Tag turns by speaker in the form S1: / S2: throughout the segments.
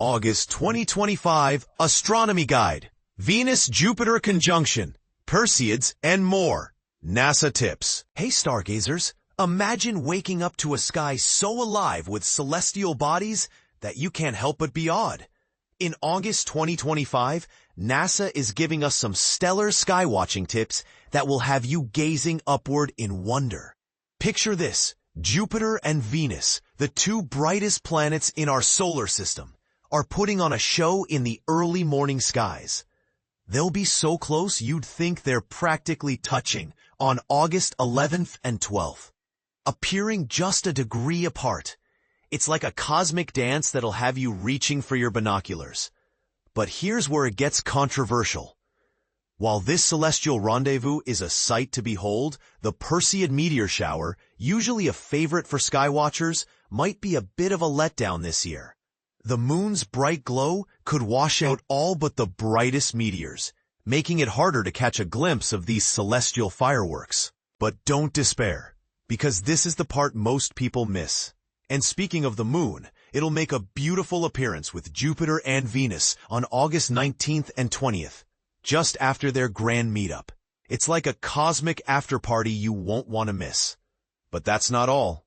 S1: August 2025 Astronomy Guide, Venus-Jupiter conjunction, Perseids, and more. NASA tips. Hey stargazers, imagine waking up to a sky so alive with celestial bodies that you can't help but be awed. In August 2025, NASA is giving us some stellar skywatching tips that will have you gazing upward in wonder. Picture this: Jupiter and Venus, the two brightest planets in our solar system, are putting on a show in the early morning skies. They'll be so close you'd think they're practically touching on August 11th and 12th, appearing just a degree apart. It's like a cosmic dance that'll have you reaching for your binoculars. But here's where it gets controversial. While this celestial rendezvous is a sight to behold, the Perseid meteor shower, usually a favorite for skywatchers, might be a bit of a letdown this year. The moon's bright glow could wash out all but the brightest meteors, making it harder to catch a glimpse of these celestial fireworks. But don't despair, because this is the part most people miss. And speaking of the moon, it'll make a beautiful appearance with Jupiter and Venus on August 19th and 20th, just after their grand meetup. It's like a cosmic after-party you won't want to miss. But that's not all.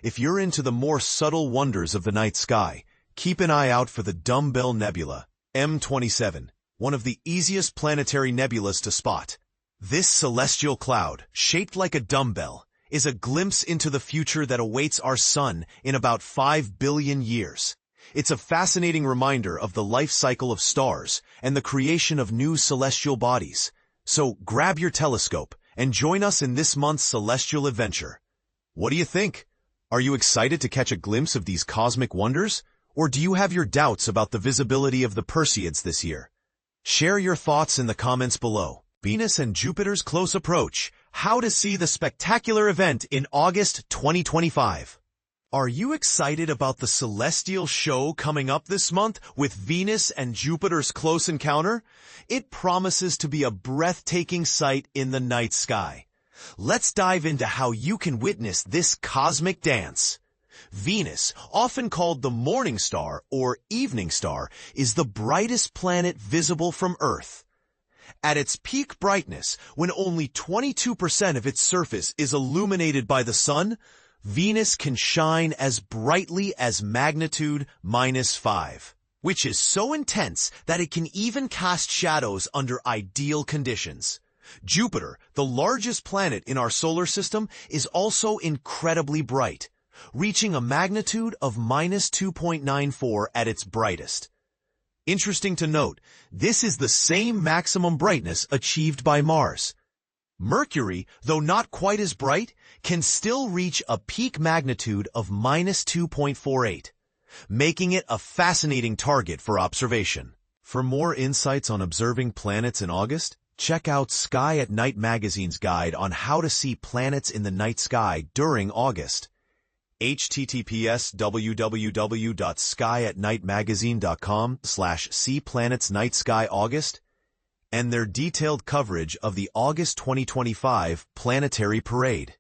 S1: If you're into the more subtle wonders of the night sky, keep an eye out for the Dumbbell Nebula, M27, one of the easiest planetary nebulas to spot. This celestial cloud, shaped like a dumbbell, is a glimpse into the future that awaits our sun in about 5 billion years. It's a fascinating reminder of the life cycle of stars and the creation of new celestial bodies. So grab your telescope and join us in this month's celestial adventure. What do you think? Are you excited to catch a glimpse of these cosmic wonders? Or do you have your doubts about the visibility of the Perseids this year? Share your thoughts in the comments below. Venus and Jupiter's close approach. How to see the spectacular event in August 2025. Are you excited about the celestial show coming up this month with Venus and Jupiter's close encounter? It promises to be a breathtaking sight in the night sky. Let's dive into how you can witness this cosmic dance. Venus, often called the morning star or evening star, is the brightest planet visible from Earth. At its peak brightness, when only 22% of its surface is illuminated by the sun, Venus can shine as brightly as magnitude -5, which is so intense that it can even cast shadows under ideal conditions. Jupiter, the largest planet in our solar system, is also incredibly bright, reaching a magnitude of -2.94 at its brightest. Interesting to note, this is the same maximum brightness achieved by Mars. Mercury, though not quite as bright, can still reach a peak magnitude of -2.48, making it a fascinating target for observation. For more insights on observing planets in August, check out Sky at Night magazine's guide on how to see planets in the night sky during August. https://www.skyatnightmagazine.com/seeplanetsnightsky-august and their detailed coverage of the August 2025 Planetary Parade.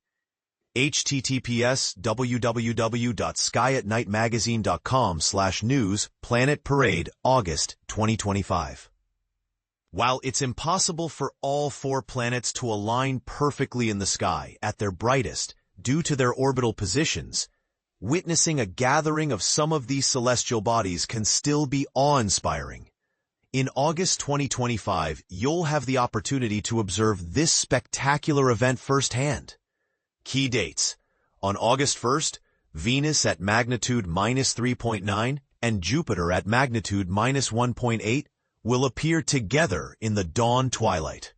S1: https://www.skyatnightmagazine.com/news Planet Parade August 2025. While it's impossible for all 4 planets to align perfectly in the sky at their brightest due to their orbital positions, witnessing a gathering of some of these celestial bodies can still be awe-inspiring. In August 2025, you'll have the opportunity to observe this spectacular event firsthand. Key dates: on August 1st, Venus at magnitude -3.9 and Jupiter at magnitude -1.8 will appear together in the dawn twilight.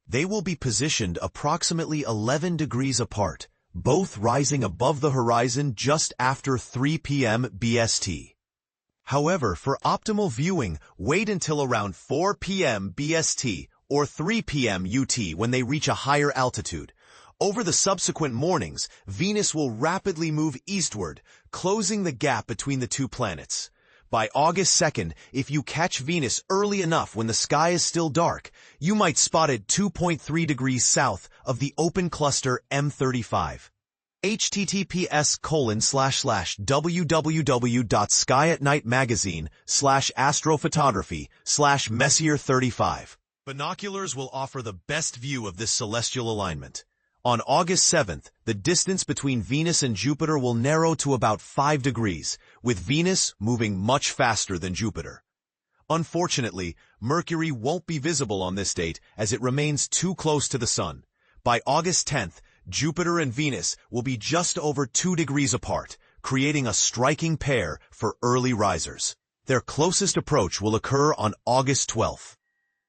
S1: They will be positioned approximately 11 degrees apart, both rising above the horizon just after 3 p.m. BST. However, for optimal viewing, wait until around 4 p.m. BST or 3 p.m. UT when they reach a higher altitude. Over the subsequent mornings, Venus will rapidly move eastward, closing the gap between the two planets. By August 2nd, if you catch Venus early enough when the sky is still dark, you might spot it 2.3 degrees south of the open cluster M35. https://www.skyatnightmagazine/astrophotography/Messier35. Binoculars will offer the best view of this celestial alignment. On August 7th, the distance between Venus and Jupiter will narrow to about 5 degrees, with Venus moving much faster than Jupiter. Unfortunately, Mercury won't be visible on this date as it remains too close to the Sun. By August 10th, Jupiter and Venus will be just over 2 degrees apart, creating a striking pair for early risers. Their closest approach will occur on August 12th.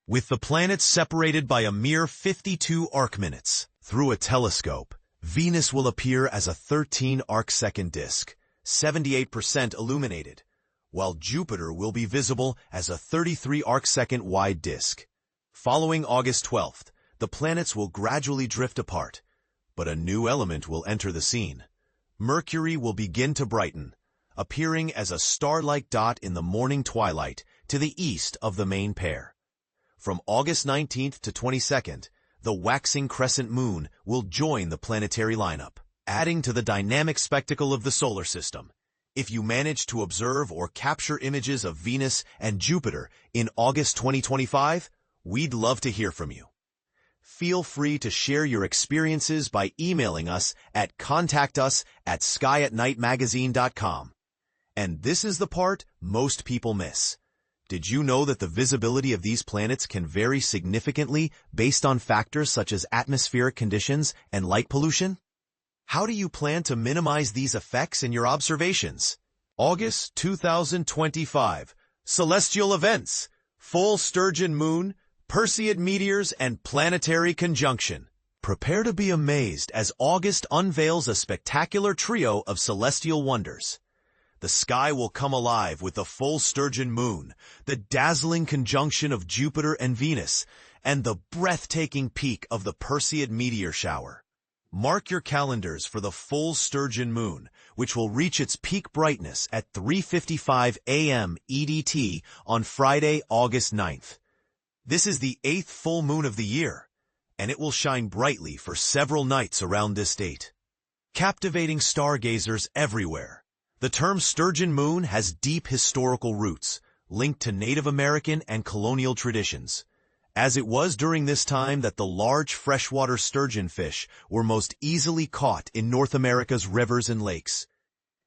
S1: With the planets separated by a mere 52 arc-minutes, through a telescope, Venus will appear as a 13 arc-second disk, 78% illuminated, while Jupiter will be visible as a 33 arc-second wide disk. Following August 12th, the planets will gradually drift apart, but a new element will enter the scene. Mercury will begin to brighten, appearing as a star-like dot in the morning twilight to the east of the main pair. From August 19th to 22nd, the waxing crescent moon will join the planetary lineup, adding to the dynamic spectacle of the solar system. If you manage to observe or capture images of Venus and Jupiter in August 2025, we'd love to hear from you. Feel free to share your experiences by emailing us at contactus@skyatnightmagazine.com. And this is the part most people miss. Did you know that the visibility of these planets can vary significantly based on factors such as atmospheric conditions and light pollution? How do you plan to minimize these effects in your observations? August 2025. Celestial events. Full Sturgeon moon, Perseid meteors, and planetary conjunction. Prepare to be amazed as August unveils a spectacular trio of celestial wonders. The sky will come alive with the full Sturgeon moon, the dazzling conjunction of Jupiter and Venus, and the breathtaking peak of the Perseid meteor shower. Mark your calendars for the full Sturgeon moon, which will reach its peak brightness at 3:55 a.m. EDT on Friday, August 9th. This is the 8th full moon of the year, and it will shine brightly for several nights around this date, captivating stargazers everywhere. The term Sturgeon moon has deep historical roots, linked to Native American and colonial traditions, as it was during this time that the large freshwater sturgeon fish were most easily caught in North America's rivers and lakes.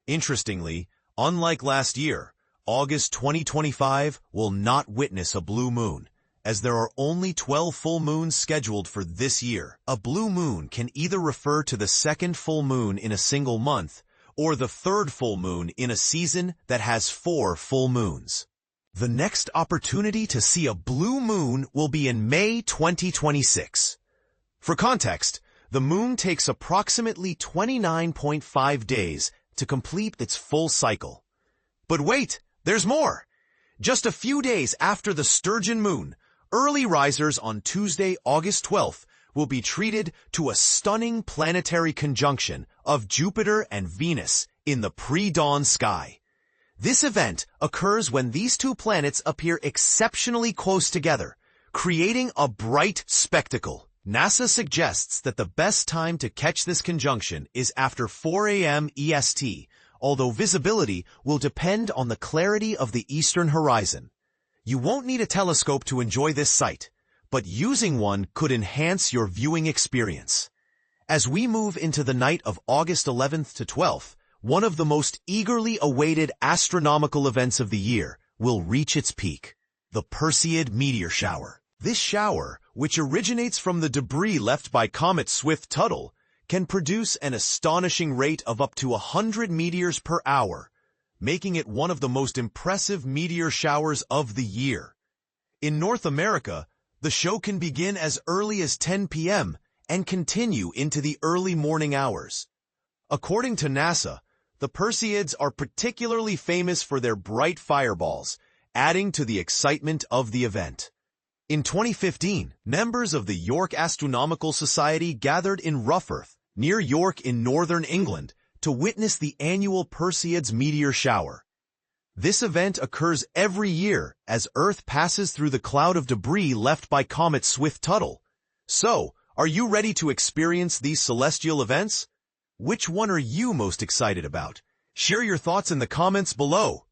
S1: Interestingly, unlike last year, August 2025 will not witness a blue moon, as there are only 12 full moons scheduled for this year. A blue moon can either refer to the second full moon in a single month or the third full moon in a season that has 4 full moons. The next opportunity to see a blue moon will be in May 2026. For context, the moon takes approximately 29.5 days to complete its full cycle. But wait, there's more! Just a few days after the Sturgeon moon, early risers on Tuesday, August 12th, will be treated to a stunning planetary conjunction of Jupiter and Venus in the pre-dawn sky. This event occurs when these two planets appear exceptionally close together, creating a bright spectacle. NASA suggests that the best time to catch this conjunction is after 4 a.m. EST, although visibility will depend on the clarity of the eastern horizon. You won't need a telescope to enjoy this sight, but using one could enhance your viewing experience. As we move into the night of August 11th to 12th, one of the most eagerly awaited astronomical events of the year will reach its peak, the Perseid meteor shower. This shower, which originates from the debris left by Comet Swift-Tuttle, can produce an astonishing rate of up to 100 meteors per hour, making it one of the most impressive meteor showers of the year. In North America, the show can begin as early as 10 p.m. and continue into the early morning hours. According to NASA, the Perseids are particularly famous for their bright fireballs, adding to the excitement of the event. In 2015, members of the York Astronomical Society gathered in Roughirth, near York in northern England, to witness the annual Perseids meteor shower. This event occurs every year as Earth passes through the cloud of debris left by Comet Swift-Tuttle. So, are you ready to experience these celestial events? Which one are you most excited about? Share your thoughts in the comments below.